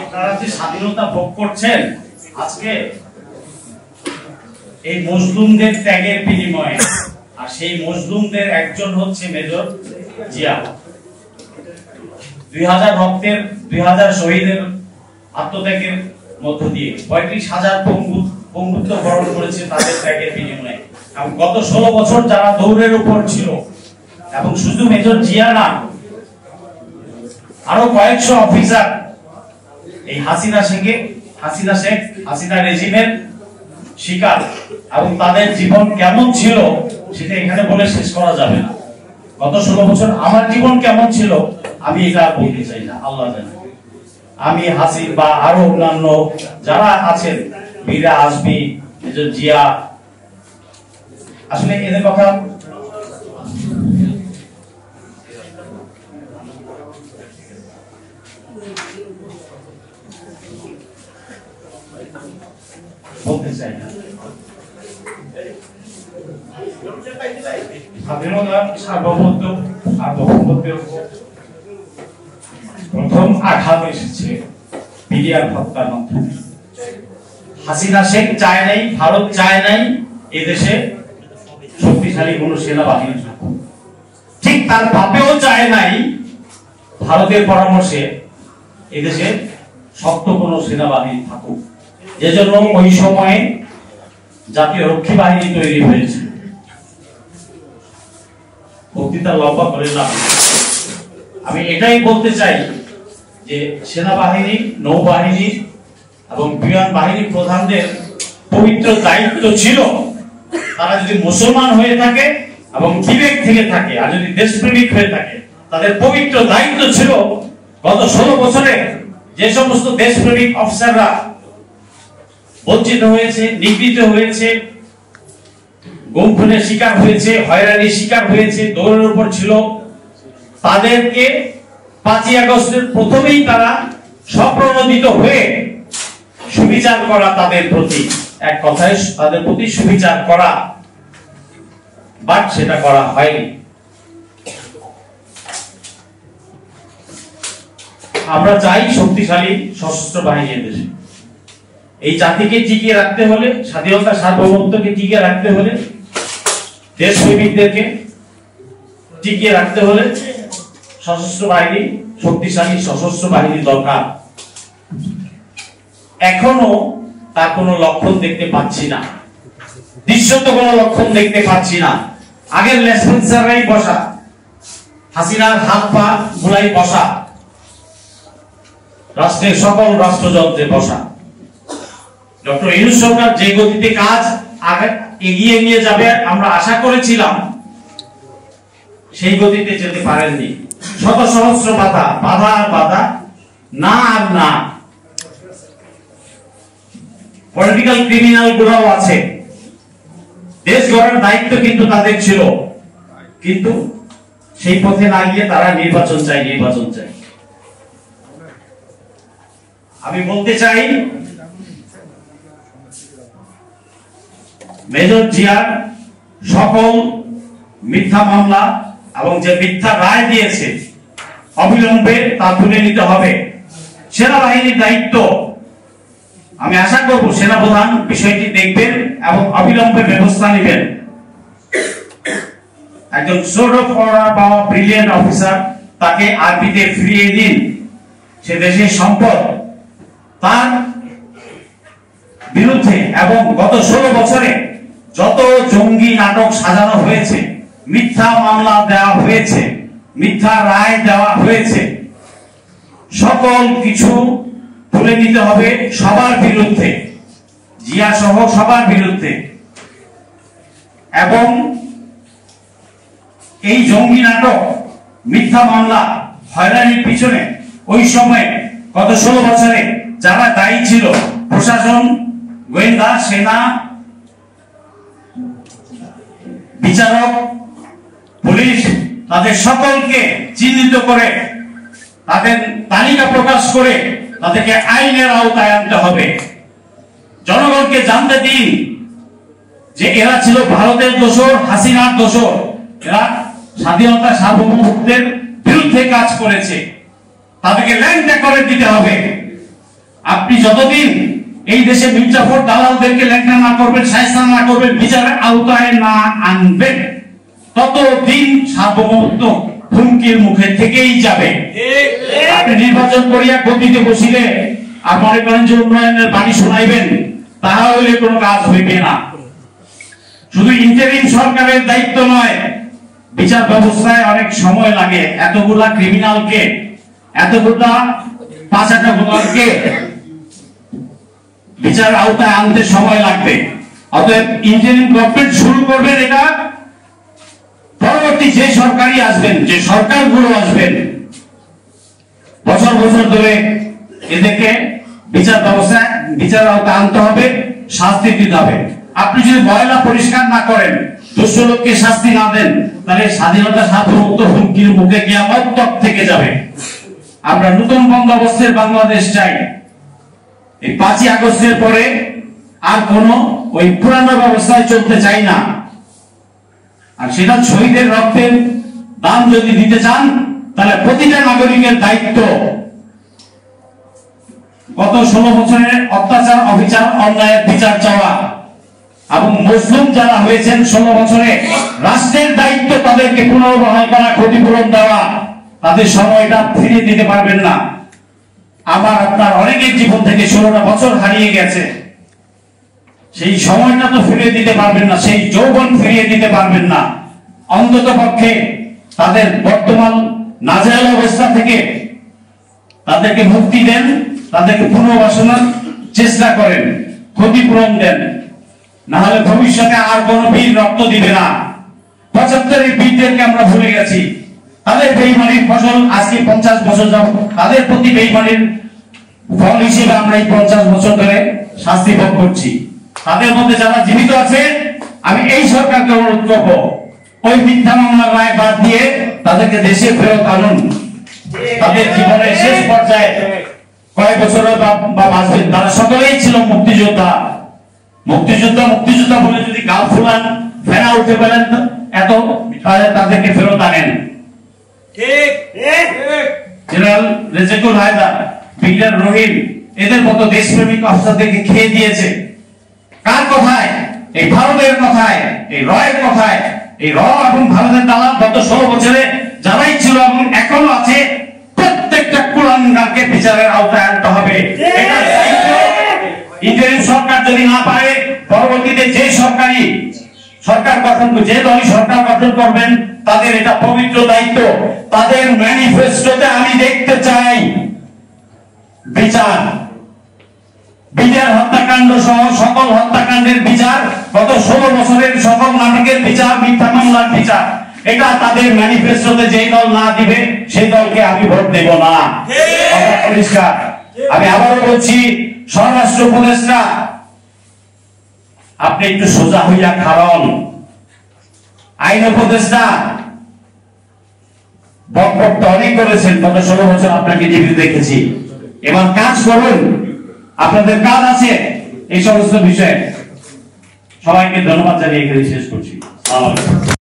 আপনারা যে স্বাধীনতা ভোগ করছেন আজকে এই মজলুমদের ত্যাগের বিনিময়ে, আর সেই মজলুমদের একজন হচ্ছে মেজর জিয়া। 2000 রক্তের 2000 শহীদের আত্মত্যাগের মধ্য দিয়ে 35,000 পঙ্গুত্ব বরণ করেছে তাদের ত্যাগের বিনিময়ে। এবং গত 16 বছর যারা দৌড়ের উপর ছিল, এবং শুধু মেজর জিয়া না, আরো কয়েকশো অফিসার এই হাসিনা রেজিমের শিকার, এবং তাদের জীবন কেমন ছিল সেটা এখানে বলে শেষ করা যাবে না। গত 16 বছর আমার জীবন কেমন ছিল আমি এটা বলতে চাই না, আল্লাহ জানে। আমি হাসি বা আরো অন্যান্য যারা আছেন, বীরা আসবি, মেজর জিয়া, আসলে এদের কথা বলতে চাই না। স্বাধীনতার সার্বভৌমত্বের প্রথম আঘাত এসেছে বিডিআর হত্যার মাধ্যমে। হাসিনা শেখ চায় নাই, ভারত চায় নাই এদেশে শক্তিশালী কোন সেনাবাহিনী থাকুক, ঠিক তার বাপেও চায় নাই ভারতের পরামর্শে এদেশে শক্ত কোন সেনাবাহিনী থাকুক। যেজন্য ওই সময়ে জাতীয় রক্ষী বাহিনী তৈরি হয়েছে। বক্তৃতা লম্বা করে না, আমি এটাই বলতে চাই যে সেনাবাহিনী, নৌবাহিনী এবং বিমান বাহিনী প্রধানদের পবিত্র দায়িত্ব ছিল, তারা যদি মুসলমান হয়ে থাকে এবং বিবেক থেকে থাকে, আর যদি দেশপ্রেমিক হয়ে থাকে, তাদের পবিত্র দায়িত্ব ছিল গত 16 বছরে যে সমস্ত দেশপ্রেমিক অফিসাররা বঞ্চিত হয়েছে, নিগৃহীত হয়েছে, গুম-খুনের শিকার হয়েছে, হয়রানির শিকার হয়েছে, দৌড়ের উপর ছিল, তাদেরকে 5ই আগস্টের প্রথমেই তারা স্বপ্রণোদিত হয়ে সুবিচার করা, তাদের প্রতি এক কথায় তাদের প্রতি সুবিচার করা, বাট সেটা করা হয়নি। আমরা চাই শক্তিশালী সশস্ত্র বাহিনী দেশে। এই জাতিকে টিকিয়ে রাখতে হলে, স্বাধীনতা সার্বভৌমত্বকে টিকিয়ে রাখতে হলে, দেশপ্রেমিকদেরকে টিকিয়ে রাখতে হলে সশস্ত্র বাহিনী, শক্তিশালী সশস্ত্র বাহিনী দরকার। এখনো তার কোনো লক্ষণ দেখতে পাচ্ছি না, দৃশ্যত কোনো লক্ষণ দেখতে পাচ্ছি না। আগের লেসপেন্সাররাই বসা, হাসিনার হাত পা গুলাই বসা, রাষ্ট্রের সকল রাষ্ট্রযন্ত্রে বসা। ডক্টর ইউনূস সরকার যে গতিতে কাজ এগিয়ে নিয়ে যাবে আমরা আশা করেছিলাম, সেই গতিতে যেতে পারেননি। শত সহস্র বাধা, বাধা আর বাধা, না আর না। পলিটিক্যাল ক্রিমিনাল গুলোও আছে, দেশ গড়ার দায়িত্ব কিন্তু তাদের ছিল, কিন্তু সেই পথে না গিয়ে তারা নির্বাচন চাই, নির্বাচন চাই। আমি বলতে চাই, মেজর জিয়ার সকল মিথ্যা মামলা এবং যে মিথ্যা রায় দিয়েছে অবিলম্বে তা তুলে নিতে হবে। সেনাবাহিনীর দায়িত্ব, আমি আশা করব সেনাপ্রধান বিষয়টি দেখবেন এবং অবিলম্বে ব্যবস্থা নেবেন। একজন সোর্ট অফ অর্ডার পাওয়া ব্রিলিয়ান্ট অফিসার, তাকে আরবিতে ফিরিয়ে দিন। সে দেশের সম্পদ, তার বিরুদ্ধে এবং গত 16 বছরে যত জঙ্গি নাটক সাজানো হয়েছে, মিথ্যা মামলা দেওয়া হয়েছে, মিথ্যা রায় দেওয়া হয়েছে, সকল কিছু তুলে নিতে হবে সবার বিরুদ্ধে, জিয়া সহ সবার বিরুদ্ধে। এবং এই জঙ্গি নাটক, মিথ্যা মামলা, হয়রানির পিছনে ওই সময় গত 16 বছরে যারা দায়ী ছিল, প্রশাসন, গোয়েন্দা, সেনা, বিচারক, পুলিশ, তাদের সকলকে চিহ্নিত করে, তাদের তালিকা প্রকাশ করে তাদেরকে আইনের আওতায় আনতে হবে। জনগণকে জানতে দিন যে এরা ছিল ভারতের দোসর, হাসিনার দোসর, এরা স্বাধীনতা সার্বভৌমত্বের বিরুদ্ধে কাজ করেছে। তাদেরকে ল্যাংটা করে দিতে হবে। আপনি যতদিন এই দেশে মির্জাফর দালালদেরকে ল্যাংটা না করবেন, শায়েস্তা না করবেন, বিচারের আওতায় না আনবেন, ততদিন সার্বভৌমত্ব হুমকির মুখে থেকেই যাবে। আপনি নির্বাচন করিয়া গদিতে বসিলে আর মনে করেন যে উন্নয়নের বাণী শোনাইবেন, তাহলে কোনো কাজ হইবে না। শুধু ইন্টারিম সরকারের দায়িত্ব নয়, বিচার ব্যবস্থায় অনেক সময় লাগে। এতগুলা ক্রিমিনালকে, এতগুলা পাঁচাটাগুলাকে বিচার আওতায় আনতে সময় লাগবে। অতএব ইন্টারিম গভর্নমেন্ট শুরু করবেন, এটা পরবর্তী যে সরকারই আসবেন, যে সরকারগুলো আসবেন, বছর বছর ধরে এদেরকে বিচার ব্যবস্থা, বিচার আওতায় আনতে হবে, শাস্তি দিতে হবে। আপনি যদি ময়লা পরিষ্কার না করেন, দুষ্ট লোককে শাস্তি না দেন, তাহলে স্বাধীনতা সার্বভৌমত্ব হুমকির মুখে কিয়ামত তক থেকে যাবে। আমরা নতুন বন্দোবস্তের বাংলাদেশ চাই। এই 5ই আগস্টের পরে আর কোন ওই পুরানো ব্যবস্থায় চলতে চাই না। আর সেটা শহীদের রক্তের দাম যদি দিতে চান, তাহলে প্রতিটা নাগরিকের দায়িত্ব গত 16 বছরের অত্যাচার, অবিচার, অন্যায়ের বিচার চাওয়া। এবং মুসলিম যারা হয়েছেন 16 বছরে, রাষ্ট্রের দায়িত্ব তাদেরকে পুনর্বহাল করা, ক্ষতিপূরণ দেওয়া। তাদের সময়টা ফিরিয়ে দিতে পারবেন না। আবার আপনার অনেকের জীবন থেকে 16টা বছর হারিয়ে গেছে, সেই সময়টা তো ফিরিয়ে দিতে পারবেন না, সেই যৌবন ফিরিয়ে দিতে পারবেন না। অন্তত পক্ষে তাদের বর্তমান নাজেহাল অবস্থা থেকে তাদেরকে মুক্তি দেন, তাদেরকে পুনর্বাসনের চেষ্টা করেন, ক্ষতিপূরণ দেন। না হলে ভবিষ্যতে আর কোন বীর রক্ত দিবে না। 75-এর বীরদেরকে আমরা ভুলে গেছি। তাদের বেঈমানির ফসল আজকে 50 বছর যাব, তাদের প্রতি বেঈমানির ফল হিসেবে আমরা এই 50 বছর ধরে শাস্তি ভোগ করছি। তাদের মধ্যে যারা জীবিত আছে, আমি এই সরকারকে অনুরোধ করব, ওই মিথ্যা মামলার রায় বাদ দিয়ে তাদেরকে দেশে ফেরত আনুন। তাদের জীবনের শেষ পর্যায়ে কয়েক বছর বা বাঁচবেন, তারা সকলেই ছিল মুক্তিযোদ্ধা। মুক্তিযোদ্ধা বলে যদি গাল ফুলান, ফেরা উঠে পেলেন এত, তাদেরকে ফেরত আনেন। জেনারেল রেজাকুল হায়দার, ব্রিগেডিয়ার রহিম, এদের মতো দেশপ্রেমিক অফিসারদেরকে খেয়ে দিয়েছে। কার কথায়? এই ভারতের কথায়, এই রয়ের কথায়। এই র এবং ভারতের দালাল গত 16 বছরে যারাই ছিল এবং এখনো আছে, প্রত্যেকটা কুলাঙ্গারকে বিচারের আওতায় আনতে হবে। ইন্টারিম সরকার যদি না পারে, পরবর্তীতে যে সরকার গঠন, যে দলই সরকার গঠন করবেন, তাদের এটা পবিত্র দায়িত্ব। তাদের ম্যানিফেস্টোতে আমি দেখতে চাই বিচার হত্যাকাণ্ড সহ সকল হত্যাকাণ্ডের বিচার, গত 16 বছরের সকল নাটকের বিচার, মিথ্যা মামলার বিচার। এটা তাদের ম্যানিফেস্টোতে যে দল না দিবে, সেই দলকে আমি ভোট দেব না। পরিষ্কার। আমি আবারও বলছি, স্বরাষ্ট্র উপদেষ্টা, আপনি একটু সোজা হইয়া খারণ। আইন উপদেষ্টা, বক্তব্য অনেক করেছেন, গত 16 বছর আপনাকে টিভিতে দেখেছি। এবার কাজ করুন, আপনাদের কাজ আছে এই সমস্ত বিষয়ে। সবাইকে ধন্যবাদ জানিয়ে এখানে শেষ করছি।